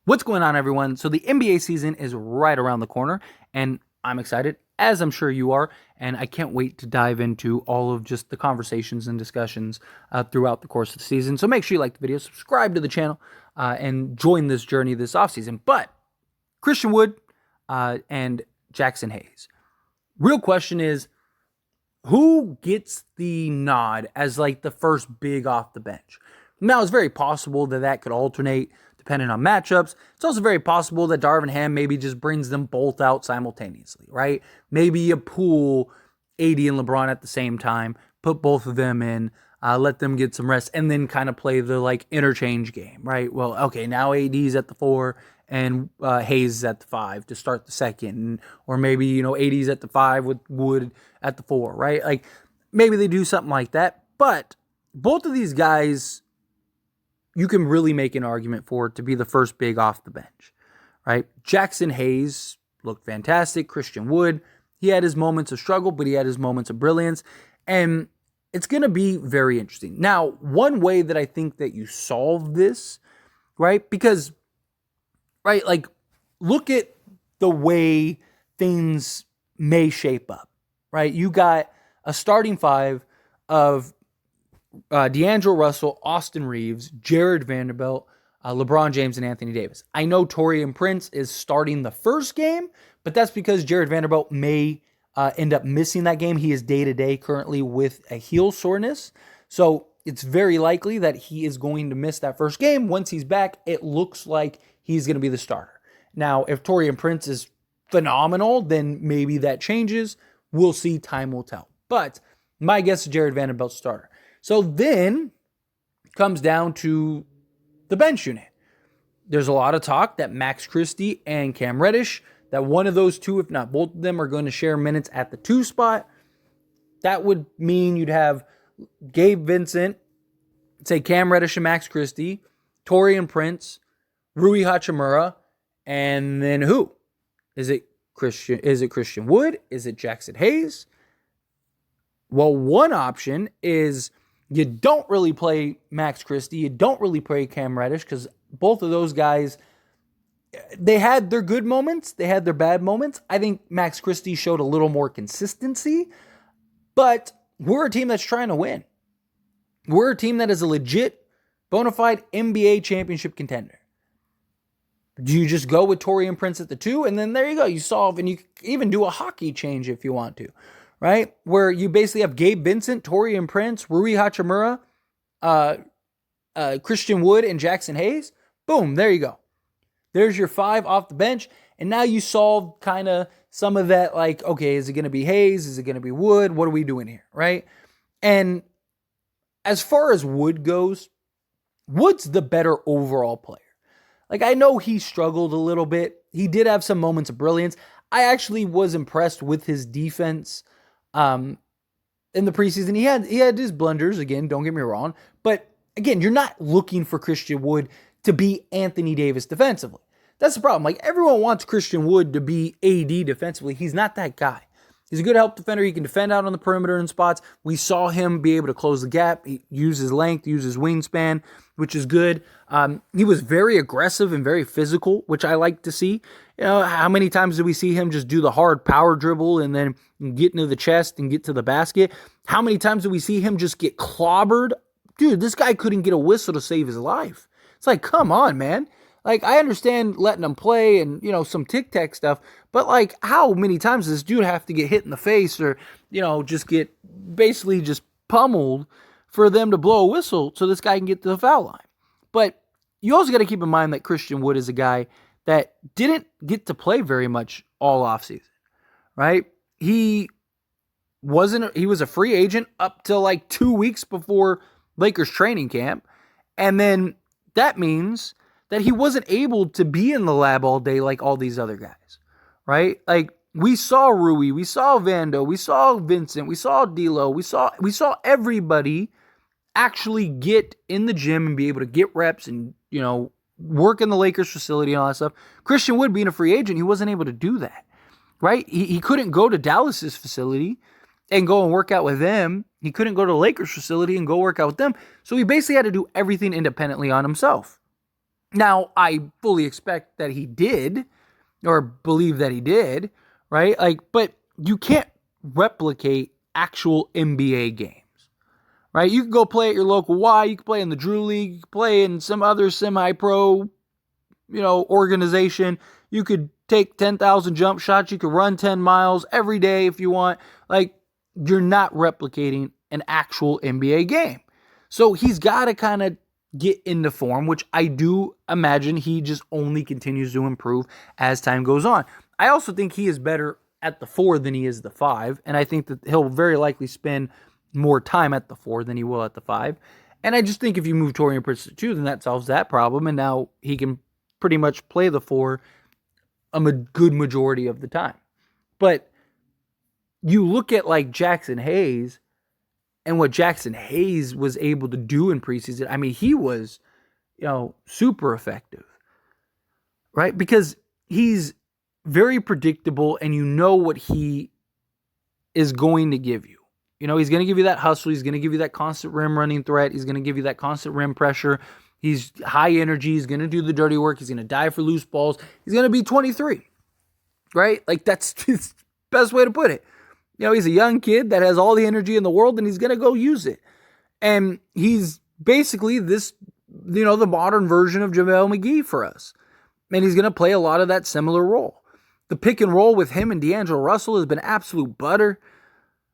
What's going on, everyone? So the NBA season is right around the corner, and I'm excited, as I'm sure you are, and I can't wait to dive into all of just the conversations and discussions throughout the course of the season. So make sure you like the video, subscribe to the channel, and join this journey this offseason. But Christian Wood and Jaxson Hayes. Real question is, who gets the nod as like the first big off the bench? Now, it's very possible that could alternate depending on matchups. It's also very possible that Darvin Ham maybe just brings them both out simultaneously, right? Maybe you pool AD and LeBron at the same time, put both of them in, let them get some rest, and then kind of play the like interchange game, right? Well, okay, now AD's at the 4 and Hayes is at the 5 to start the second, or maybe AD's at the 5 with Wood at the 4, right? Like maybe they do something like that. But both of these guys, you can really make an argument for it to be the first big off the bench, right? Jaxson Hayes looked fantastic. Christian Wood, he had his moments of struggle, but he had his moments of brilliance. And it's going to be very interesting. Now, one way that I think that you solve this, right? Because, right, like, look at the way things may shape up, right? You got a starting 5 of D'Angelo Russell, Austin Reeves, Jared Vanderbilt, LeBron James, and Anthony Davis. I know Taurean Prince is starting the first game, but that's because Jared Vanderbilt may end up missing that game. He is day-to-day currently with a heel soreness, so it's very likely that he is going to miss that first game. Once he's back, it looks like he's going to be the starter. Now, if Taurean Prince is phenomenal, then maybe that changes. We'll see. Time will tell. But my guess is Jared Vanderbilt's starter. So then it comes down to the bench unit. There's a lot of talk that Max Christie and Cam Reddish, that one of those two, if not both of them, are going to share minutes at the 2 spot. That would mean you'd have Gabe Vincent, say Cam Reddish and Max Christie, Taurean Prince, Rui Hachimura, and then who? Is it Christian Wood? Is it Jaxson Hayes? Well, one option is you don't really play Max Christie. You don't really play Cam Reddish because both of those guys, they had their good moments. They had their bad moments. I think Max Christie showed a little more consistency, but we're a team that's trying to win. We're a team that is a legit, bona fide NBA championship contender. Do you just go with Taurean Prince at the 2, and then there you go. You solve, and you even do a hockey change if you want to. Right? Where you basically have Gabe Vincent, Taurean Prince, Rui Hachimura, Christian Wood, and Jaxson Hayes. Boom, there you go. There's your 5 off the bench. And now you solve kind of some of that, like, okay, is it going to be Hayes? Is it going to be Wood? What are we doing here? Right? And as far as Wood goes, Wood's the better overall player. Like, I know he struggled a little bit. He did have some moments of brilliance. I actually was impressed with his defense. In the preseason, he had his blunders, again, don't get me wrong, but again, you're not looking for Christian Wood to be Anthony Davis defensively. That's the problem. Like, everyone wants Christian Wood to be AD defensively. He's not that guy. He's a good help defender. He can defend out on the perimeter in spots. We saw him be able to close the gap, use his length, use his wingspan, which is good. He was very aggressive and very physical, which I like to see. How many times do we see him just do the hard power dribble and then get into the chest and get to the basket? How many times do we see him just get clobbered? Dude, this guy couldn't get a whistle to save his life. It's like, come on, man. Like, I understand letting him play and, some tic-tac stuff, but, like, how many times does this dude have to get hit in the face or, just get basically just pummeled for them to blow a whistle so this guy can get to the foul line? But you also got to keep in mind that Christian Wood is a guy that didn't get to play very much all offseason, right? He was a free agent up till like 2 weeks before Lakers training camp. And then that means that he wasn't able to be in the lab all day like all these other guys, right? Like, we saw Rui, we saw Vando, we saw Vincent, we saw D'Lo, we saw everybody actually get in the gym and be able to get reps and, work in the Lakers facility and all that stuff. Christian Wood, being a free agent, he wasn't able to do that, right? He couldn't go to Dallas's facility and go and work out with them. He couldn't go to the Lakers facility and go work out with them. So he basically had to do everything independently on himself. Now, I fully expect that he did, or believe that he did, right? But you can't replicate actual NBA games, right? You can go play at your local Y, you can play in the Drew League, you can play in some other semi-pro, organization. You could take 10,000 jump shots. You could run 10 miles every day if you want. You're not replicating an actual NBA game. So he's got to kind of get into form, which I do imagine he just only continues to improve as time goes on. I also think he is better at the 4 than he is the 5, and I think that he'll very likely spend more time at the 4 than he will at the 5. And I just think if you move Taurean Prince to 2, then that solves that problem, and now he can pretty much play the 4 a good majority of the time. But you look at Jaxson Hayes and what Jaxson Hayes was able to do in preseason. I mean, he was, super effective, right? Because he's very predictable and you know what he is going to give you. He's going to give you that hustle. He's going to give you that constant rim running threat. He's going to give you that constant rim pressure. He's high energy. He's going to do the dirty work. He's going to dive for loose balls. He's going to be 23, right? That's the best way to put it. He's a young kid that has all the energy in the world, and he's going to go use it. And he's basically this, the modern version of JaVale McGee for us. And he's going to play a lot of that similar role. The pick and roll with him and D'Angelo Russell has been absolute butter,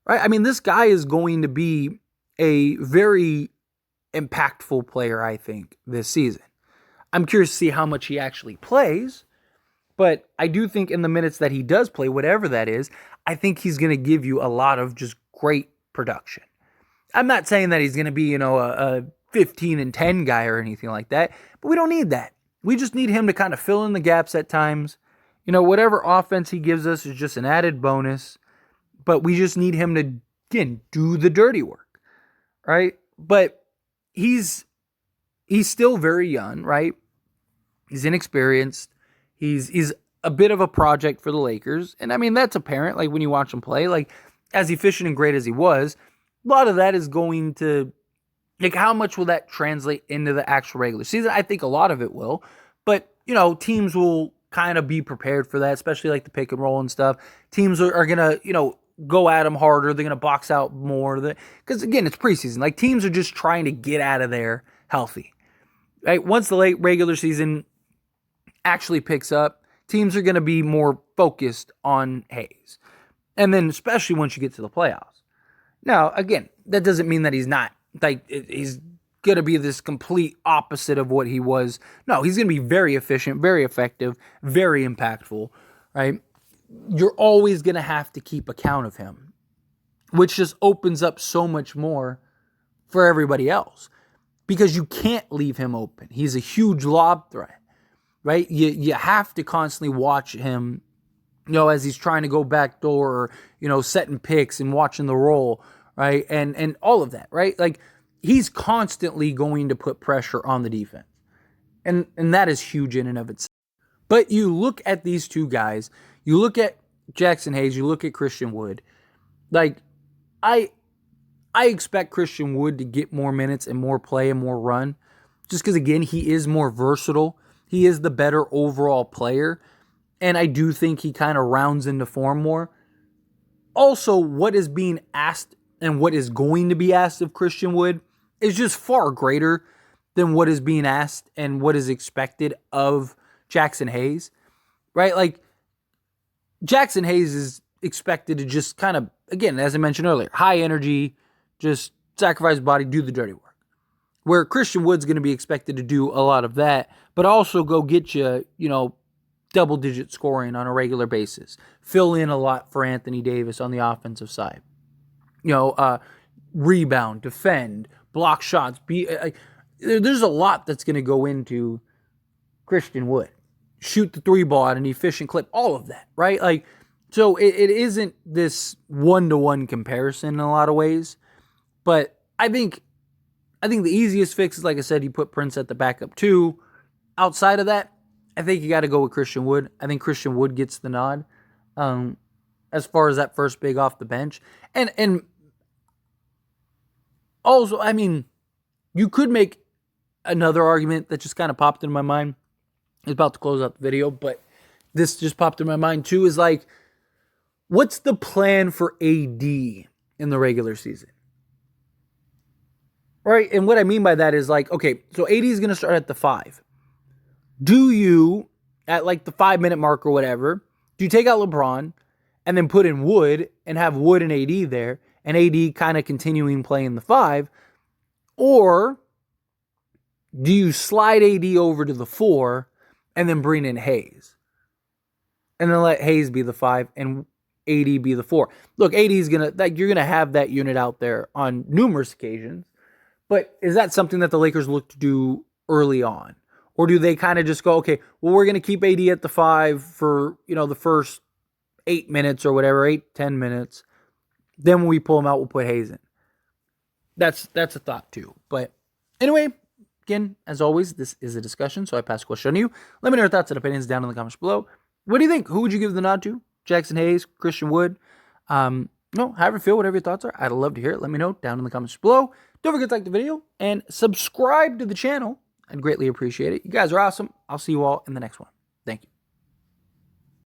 right? I mean, this guy is going to be a very impactful player, I think, this season. I'm curious to see how much he actually plays, but I do think in the minutes that he does play, whatever that is, I think he's going to give you a lot of just great production. I'm not saying that he's going to be, a 15 and 10 guy or anything like that, but we don't need that. We just need him to kind of fill in the gaps at times. Whatever offense he gives us is just an added bonus, but we just need him to, again, do the dirty work, right? But he's still very young, right? He's inexperienced. He's a bit of a project for the Lakers. And I mean, that's apparent, when you watch him play, as efficient and great as he was, a lot of that is going to, how much will that translate into the actual regular season? I think a lot of it will, but, teams will kind of be prepared for that, especially the pick and roll and stuff. Teams are going to, go at him harder. They're going to box out more. Because, again, it's preseason. Teams are just trying to get out of there healthy. Right? Once the late regular season actually picks up, teams are going to be more focused on Hayes. And then especially once you get to the playoffs. Now, again, that doesn't mean that he's not, he's going to be this complete opposite of what he was. No, he's going to be very efficient, very effective, very impactful, right? You're always going to have to keep account of him, which just opens up so much more for everybody else because you can't leave him open. He's a huge lob threat, right? You have to constantly watch him, as he's trying to go backdoor or, setting picks and watching the roll, right? And all of that, right? He's constantly going to put pressure on the defense. And that is huge in and of itself. But you look at these two guys, you look at Jaxson Hayes, you look at Christian Wood. I expect Christian Wood to get more minutes and more play and more run. Just because, again, he is more versatile. He is the better overall player. And I do think he kind of rounds into form more. Also, what is being asked and what is going to be asked of Christian Wood is just far greater than what is being asked and what is expected of Jaxson Hayes, right? Jaxson Hayes is expected to just kind of, again, as I mentioned earlier, high energy, just sacrifice body, do the dirty work. Where Christian Wood's going to be expected to do a lot of that, but also go get you, double-digit scoring on a regular basis. Fill in a lot for Anthony Davis on the offensive side. Rebound, defend, block shots. There's a lot that's going to go into Christian Wood. Shoot the 3 ball at an efficient clip. All of that, right? So it isn't this one-to-one comparison in a lot of ways. But I think the easiest fix is, like I said, you put Prince at the backup 2. Outside of that, I think you got to go with Christian Wood. I think Christian Wood gets the nod as far as that first big off the bench. And also, I mean, you could make another argument that just kind of popped into my mind. I was about to close out the video, but this just popped in my mind too, is like, what's the plan for AD in the regular season? Right? And what I mean by that is like, okay, so AD is going to start at the 5. Do you, at like the 5-minute mark or whatever, do you take out LeBron and then put in Wood and have Wood and AD there, and AD kind of continuing playing the 5? Or do you slide AD over to the 4 and then bring in Hayes? And then let Hayes be the 5 and AD be the 4. Look, AD is going to, like, you're going to have that unit out there on numerous occasions. But is that something that the Lakers look to do early on? Or do they kind of just go, okay, well, we're going to keep AD at the 5 for, the first 8 minutes or whatever, 8-10 minutes. Then when we pull him out, we'll put Hayes in. That's a thought too. But anyway, again, as always, this is a discussion, so I pass the question on to you. Let me know your thoughts and opinions down in the comments below. What do you think? Who would you give the nod to? Jaxson Hayes, Christian Wood? However you feel, whatever your thoughts are, I'd love to hear it. Let me know down in the comments below. Don't forget to like the video and subscribe to the channel. I'd greatly appreciate it. You guys are awesome. I'll see you all in the next one.